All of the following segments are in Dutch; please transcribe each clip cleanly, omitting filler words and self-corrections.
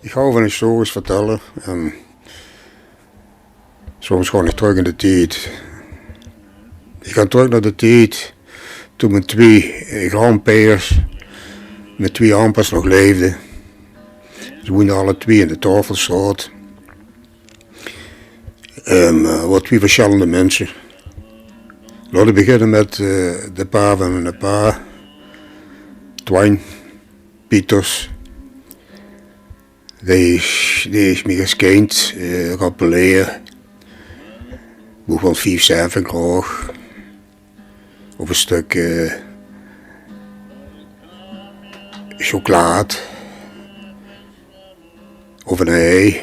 Ik hou van historisch vertellen en soms gewoon terug in de tijd. Ik ga terug naar de tijd toen mijn twee grandpers met twee ampas nog leefden. Ze woonden alle twee in de Tafelstraat. Wat twee verschillende mensen. Laten we beginnen met de pa van mijn pa, Twijn Pieters. Die is me geskind, rappeleer. Boek van 5-7 graag. Of een stuk chocolade. Of een ei.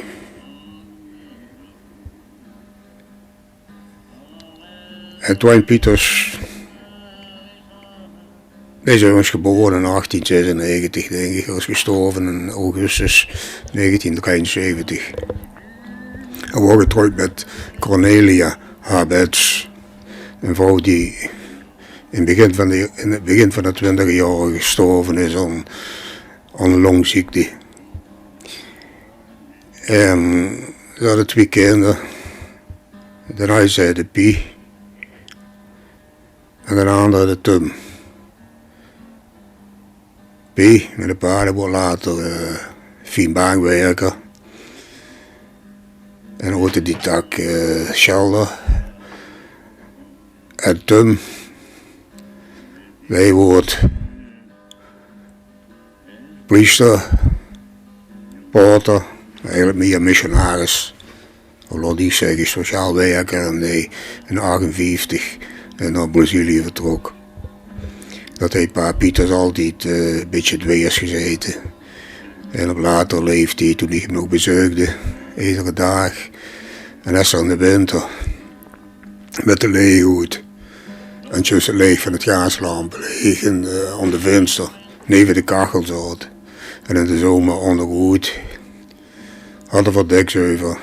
En Twijn Pieters, deze is geboren in 1896, denk ik. Hij is gestorven in augustus 1973. Hij was getrouwd met Cornelia Habets, een vrouw die in het begin van de 20e jaren gestorven is aan een longziekte. En ze hadden twee kinderen. De een zei de Pie en de andere de Tum. Pie, met de paarden, wordt later fienbaanwerker. En hoorde die tak Schelder. En Tum, wij wordt priester, pater, eigenlijk meer missionaris. Hoewel die zeggen sociaal werker en die in 1958 naar Brazilië vertrok. Dat heeft pa Pieters altijd een beetje dweers gezeten. En op later leeftijd, toen ik hem nog bezoekte, iedere dag. En dat is in de winter, met de leeghoed. En tussen het licht van het gaslamp liggen aan de venster, neven de kachel zat. En in de zomer onder hoed hadden we dekzuiver,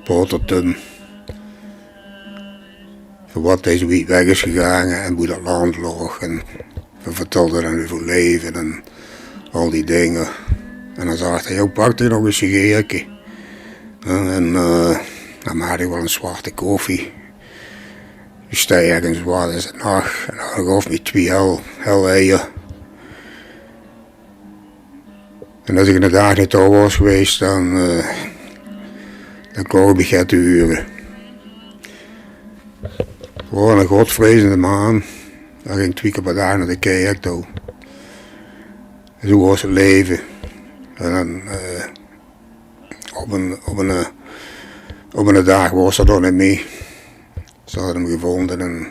Pater Tum. Voor wat deze week weg is gegaan en hoe dat land lag. En we vertelden dan over leven en al die dingen. En dan zei hij, pak hij nog een sigarettje. En dan maakte ik wel een zwarte koffie. Dus sta ergens wat is het nacht. En dan gaf me 2 hel eieren. En als ik in de dag niet al was geweest, dan kon ik beginnen te huren. Gewoon een godvrezende man. Dan ging 2 keer per dag naar de kerk toe. En zo was het leven. En dan op een dag was er dan niet mee. Ze hadden hem gevonden in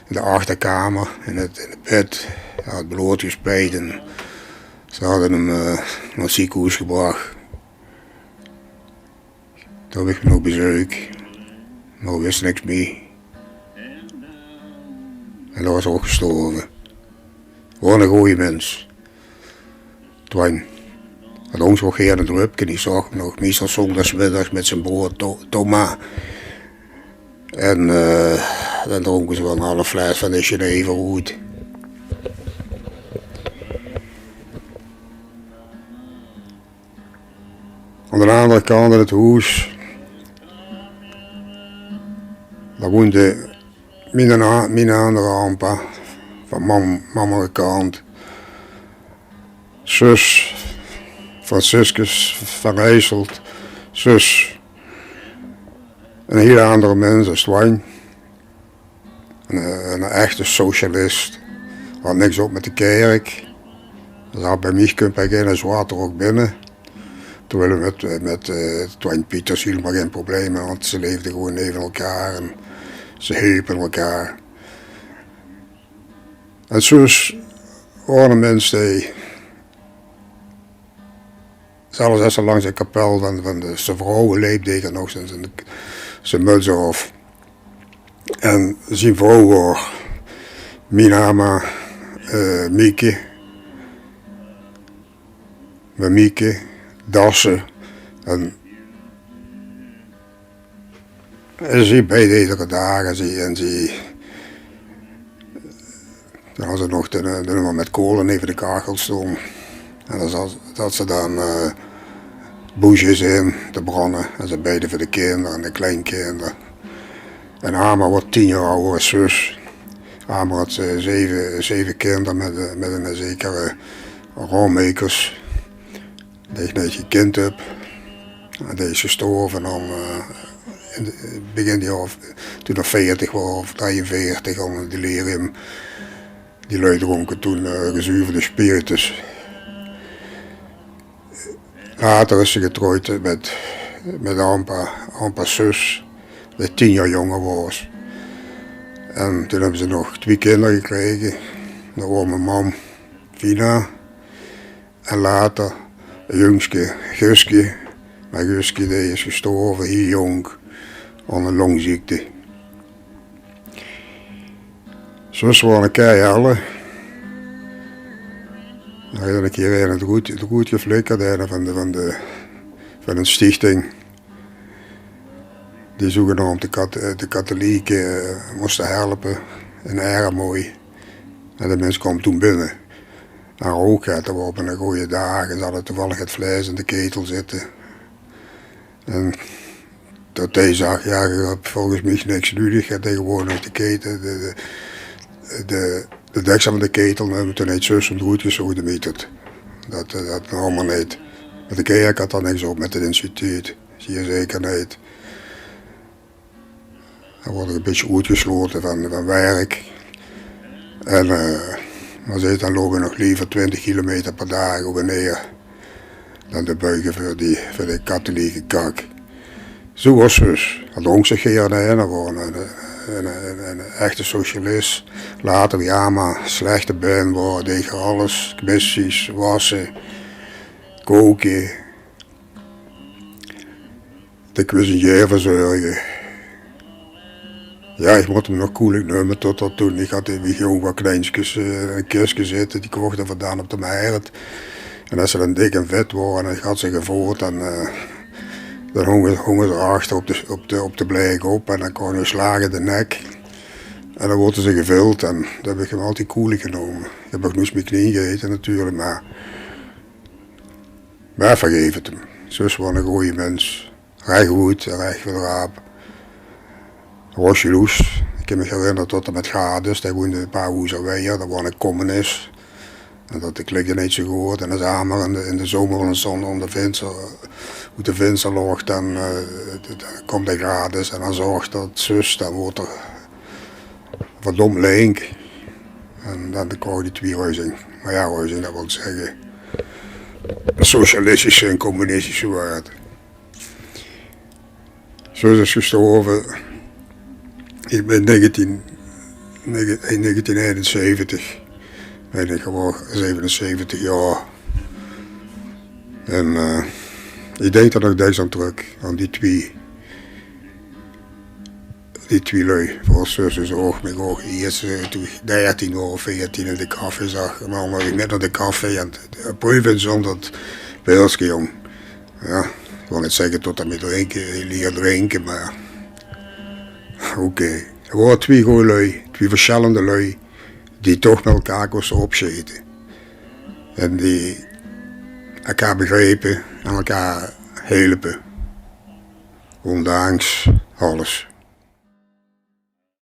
de achterkamer, in het bed. Hij had bloot gespijt en ze hadden hem naar het ziekenhuis gebracht. Toen heb ik hem nog bezocht, maar ik wist niks mee. En dat was ook gestorven. Gewoon een goeie mens. Twijn. Had ons wel geen drupje, die zag hem nog meestal zondagsmiddags met zijn broer Thomas. En dan dronken ze wel een half fles van de Geneverhoed. Aan de andere kant in het huis, daar woonde mijn andere ampa, van mama kant. Zus, Franciscus van Rijsselt, zus. Een hele andere mens als Twijn. Een echte socialist. Had niks op met de kerk. Ze had bij mij kunnen beginnen, zwart er ook binnen. Terwijl we met Twijn Pieters helemaal geen problemen had. Ze leefden gewoon neven elkaar en ze hielpen elkaar. En zus waren een mens die, zelfs als ze langs de kapel van de vrouwen leefde, deed er nog zijn muts af. En zijn vrouw was Minama, Mieke, Mieke, Dassen. En ze beide iedere dag en dan had ze nog de nummer met kolen even de kachel stond. En dan zat ze dan boesjes in te branden. En ze beiden voor de kinderen en de kleinkinderen. En Ama wordt 10 jaar ouder als zus. Ama had 7 kinderen met een zekere Roommakers. Die heeft net geen kind op. En die is gestorven dan in het begin jaar, toen hij 40 was of 43, aan het delirium. Die lui dronken toen gezuiverde spiritus. Later is ze getrouwd met Ampa's zus, die 10 jaar jonger was. En toen hebben ze nog 2 kinderen gekregen. Dat was mijn mam, Vina. En later een jongske, Guske. Maar Guske die is gestorven, heel jong, aan een longziekte. Zus was een keihelle. Hij had een keer in het goed geflikkerd van een stichting. Die zogenaamd de katholieken moesten helpen in Ermooi. En de mensen kwamen toen binnen. En roken, dat was op een goede dag en ze hadden toevallig het vlees in de ketel zitten. En dat hij zag, ja, je hebt volgens mij niks nodig, je gewoon uit de keten, de deksel van de ketel, en toen heeft zus hem goed gesodemieterd. Dat allemaal niet. Met de kerk had daar niks op, met het instituut, zie je zeker niet. Dan word ik een beetje uitgesloten van werk. En dan loop ik nog liever 20 kilometer per dag op en neer dan te buigen voor de katholieke kerk. Zo was zus. Had ook zich hier naar een echte socialist. Later ja, maar slechte band waren, deed alles. Missies, wassen, koken. Ik wist een jaar verzorgen. Ja, ik moet hem nog koelig nemen tot dat toen. Ik had in jong wat kleintjes een kistje zitten, die kochten vandaan op de meijerd. En als ze dan dik en vet waren en ik had ze gevoerd, dan hongen ze achter op de blijk op en dan kon je slagen de nek. En dan worden ze gevuld en dan heb ik hem altijd koelig genomen. Ik heb ook nog eens mijn knie gegeten natuurlijk, maar vergeef het hem. Zus was een goede mens. Recht goed, recht voor de raap. Was jaloers. Ik kan me herinneren tot hij met Gades, hij woonde een paar huizen weer, dat was een communist. En dat klikte niet zo goed. En dan samen in de zomer van de zon om de venster, hoe de venster lag, dan komt de Gades en dan zorgt dat zus, dan wordt er verdomd link. En dan krijg je die 2 huizen. Maar ja, huizen, dat wil zeggen socialistische en communistische waarden. Zus is gestorven. Ik ben 1971, ben ik geworden 77 jaar. En ik denk dat ik deze aan terug, aan die lui. Voor zus is ook met oog. Eerst toen ik 13 was of 14 in de café zag, maar omdat ik net naar de café en de proeven zonder pilsje jong. Ja, ik wil niet zeggen tot hij met leer drinken, maar oké. Er waren 2 goede lui, 2 verschillende lui, die toch met elkaar kosten opzeten. En die elkaar begrepen en elkaar helpen. Ondanks alles.